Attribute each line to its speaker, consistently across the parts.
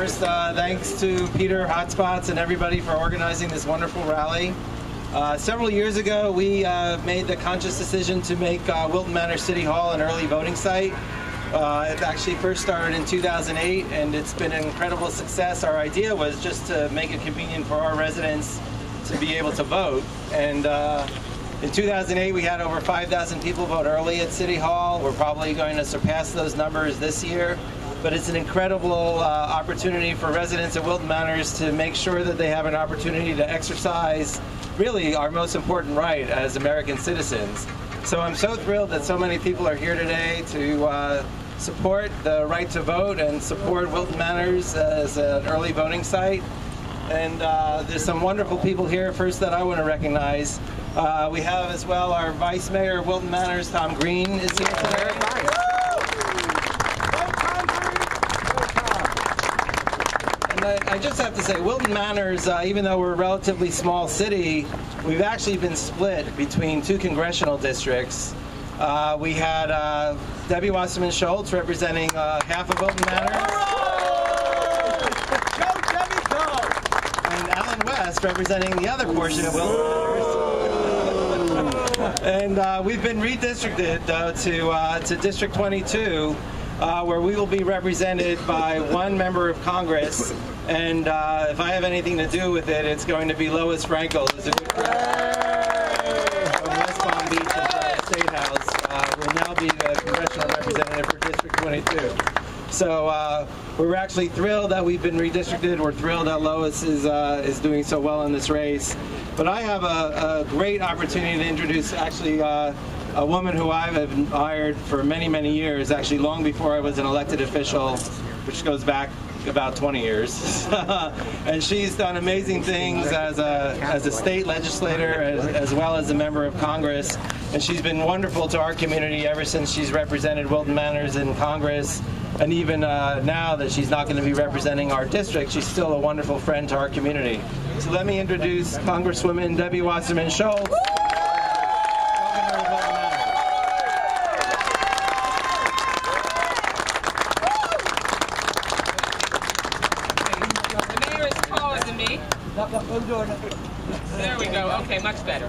Speaker 1: First, thanks to Peter Hotspots and everybody for organizing this wonderful rally. Several years ago, we made the conscious decision to make Wilton Manors City Hall an early voting site. It actually first started in 2008, and it's been an incredible success. Our idea was just to make it convenient for our residents to be able to vote. And in 2008, we had over 5,000 people vote early at City Hall. We're probably going to surpass those numbers this year. But it's an incredible opportunity for residents of Wilton Manors to make sure that they have an opportunity to exercise really our most important right as American citizens. So I'm so thrilled that so many people are here today to support the right to vote and support Wilton Manors as an early voting site. And there's some wonderful people here first that I want to recognize. We have as well our Vice Mayor of Wilton Manors, Tom Green, is here today. I just have to say, Wilton Manors, even though we're a relatively small city, we've actually been split between two congressional districts. We had Debbie Wasserman Schultz representing half of Wilton Manors. And Alan West representing the other portion of Wilton Manors. And we've been redistricted, though, to District 22. Where we will be represented by one member of Congress, and if I have anything to do with it, it's going to be Lois Frankel, who's a good friend from West Palm Beach at the State House, will now be the congressional representative for District 22. So we're actually thrilled that we've been redistricted. We're thrilled that Lois is doing so well in this race. But I have a great opportunity to introduce actually a woman who I've admired for many, many years, actually long before I was an elected official, which goes back about 20 years. And she's done amazing things as a state legislator as well as a member of Congress. And she's been wonderful to our community ever since she's represented Wilton Manors in Congress. And even now that she's not going to be representing our district, she's still a wonderful friend to our community. So let me introduce Congresswoman Debbie Wasserman Schultz.
Speaker 2: There we go. Okay, much better.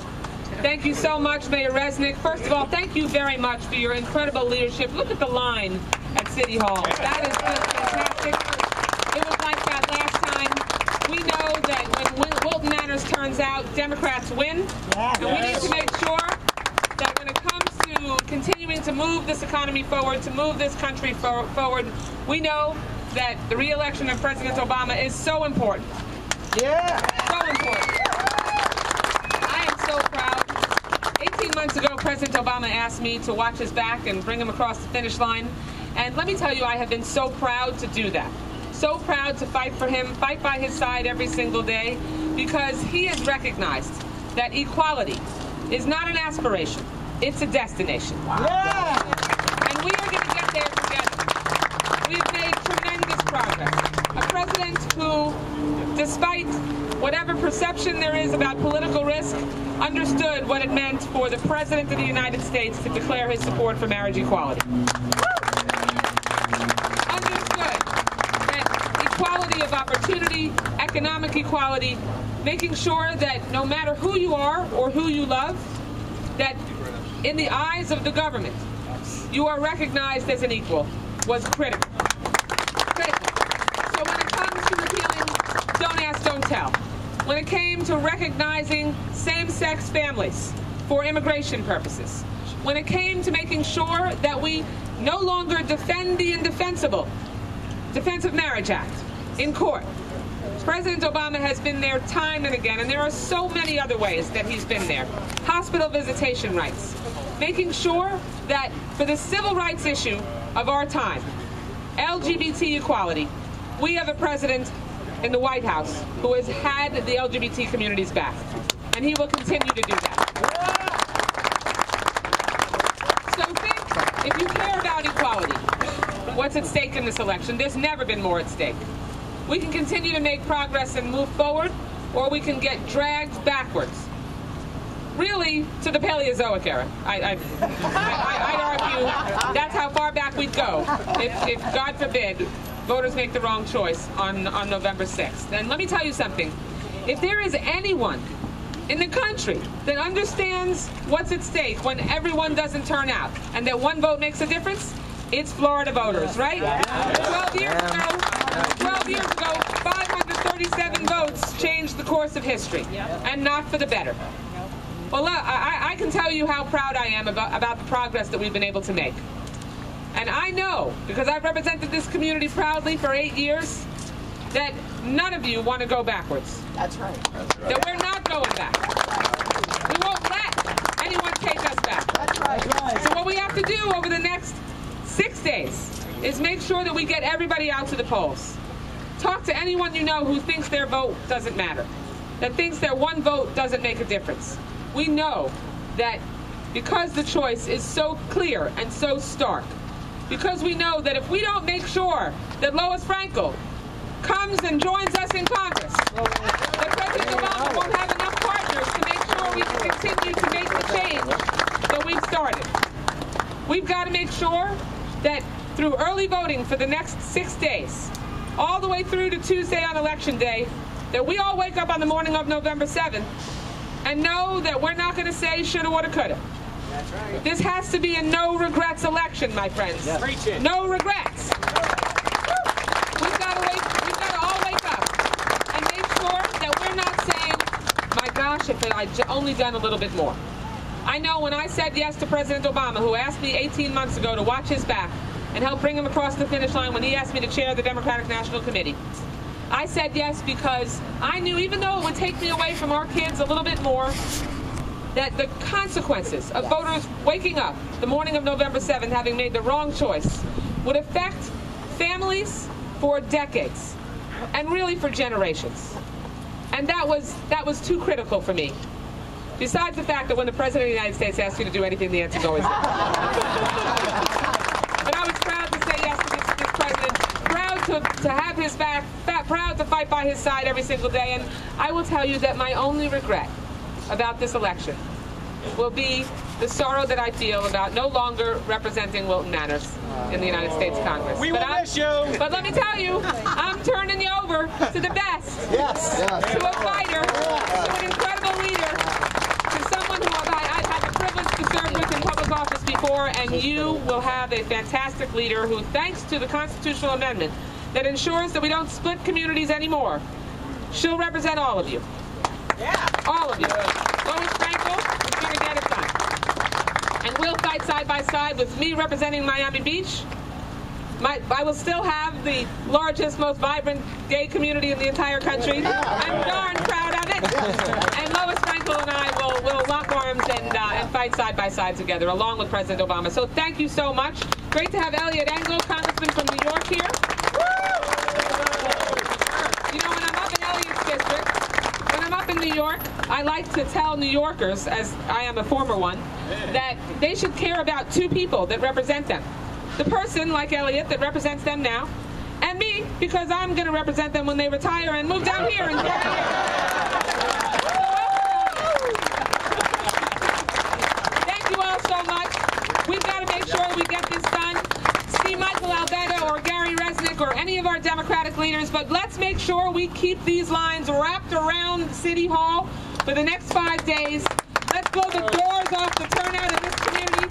Speaker 2: Thank you so much, Mayor Resnick. First of all, thank you very much for your incredible leadership. Look at the line at City Hall. That is fantastic. It was like that last time. We know that when Wilton Manors turns out, Democrats win. And we need to make sure that when it comes to continuing to move this economy forward, to move this country forward, we know that the re-election of President Obama is so important.
Speaker 3: Yeah.
Speaker 2: So important. I am so proud. 18 months ago, President Obama asked me to watch his back and bring him across the finish line. And let me tell you, I have been so proud to do that. So proud to fight for him, fight by his side every single day, because he has recognized that equality is not an aspiration, it's a destination.
Speaker 3: Yeah.
Speaker 2: And we are going to get there together. We've made tremendous progress. A president who, despite whatever perception there is about political risk, understood what it meant for the President of the United States to declare his support for marriage equality. Understood that equality of opportunity, economic equality, making sure that no matter who you are or who you love, that in the eyes of the government, you are recognized as an equal, was critical. So when it comes to repealing Don't Ask, Don't Tell, when it came to recognizing same-sex families for immigration purposes, when it came to making sure that we no longer defend the indefensible, Defensive Marriage Act, in court, President Obama has been there time and again, and there are so many other ways that he's been there. Hospital visitation rights, making sure that for the civil rights issue of our time, LGBT equality, we have a president in the White House who has had the LGBT community's back, and he will continue to do that. So think, if you care about equality, what's at stake in this election? There's never been more at stake. We can continue to make progress and move forward, or we can get dragged backwards, really to the Paleozoic era. I'd argue that's how far back we'd go if God forbid, voters make the wrong choice on November 6th. And let me tell you something. If there is anyone in the country that understands what's at stake when everyone doesn't turn out and that one vote makes a difference, it's Florida voters, right? 12 years ago, 537 votes changed the course of history, and not for the better. Well, I can tell you how proud I am about the progress that we've been able to make. And I know, because I've represented this community proudly for 8 years, that none of you want to go backwards.
Speaker 3: That's right.
Speaker 2: That we're not going back. We won't let anyone take us back.
Speaker 3: That's right.
Speaker 2: So what we have to do over the next 6 days is make sure that we get everybody out to the polls. Talk to anyone you know who thinks their vote doesn't matter, that thinks their one vote doesn't make a difference. We know that because the choice is so clear and so stark, because we know that if we don't make sure that Lois Frankel comes and joins us in Congress, that President Obama won't have enough partners to make sure we can continue to make the change that we've started. We've got to make sure that through early voting for the next 6 days, all the way through to Tuesday on Election Day, that we all wake up on the morning of November 7th and know that we're not going to say shoulda, woulda, coulda.
Speaker 3: That's right.
Speaker 2: This has to be a no regrets election, my friends.
Speaker 3: Yes.
Speaker 4: Preach it.
Speaker 2: No regrets. We've got to all wake up and make sure that we're not saying, my gosh, if I'd only done a little bit more. I know when I said yes to President Obama, who asked me 18 months ago to watch his back and help bring him across the finish line when he asked me to chair the Democratic National Committee, I said yes because I knew, even though it would take me away from our kids a little bit more, that the consequences of voters waking up the morning of November 7th having made the wrong choice would affect families for decades and really for generations. And that was too critical for me. Besides the fact that when the President of the United States asks you to do anything, the answer is always no. But I was proud to say yes to this President, proud to have his back, proud to fight by his side every single day. And I will tell you that my only regret about this election will be the sorrow that I feel about no longer representing Wilton Manors in the United States Congress.
Speaker 4: We will miss you.
Speaker 2: But let me tell you, I'm turning you over to the best.
Speaker 3: Yes.
Speaker 2: To a fighter, to an incredible leader, to someone who I've had the privilege to serve with in public office before, and you will have a fantastic leader who, thanks to the constitutional amendment that ensures that we don't split communities anymore, she'll represent all of you.
Speaker 3: Yeah.
Speaker 2: All of you. Lois Frankel is going to get it done. And we'll fight side by side with me representing Miami Beach. I will still have the largest, most vibrant gay community in the entire country. I'm darn proud of it. And Lois Frankel and I will lock arms and fight side by side together, along with President Obama. So thank you so much. Great to have Elliot Engel, Congressman from New York, here. You know, when I'm up in Elliot's district, when I'm up in New York, I like to tell New Yorkers, as I am a former one, that they should care about two people that represent them. The person, like Elliot, that represents them now, and me, because I'm going to represent them when they retire and move down here in 20 years. Thank you all so much. We've got to make sure that we get this done. See Michael Albetta or Gary Resnick or any of our Democratic leaders, but let's make sure we keep these lines wrapped around City Hall for the next 5 days. Let's blow the doors off the turnout in this community.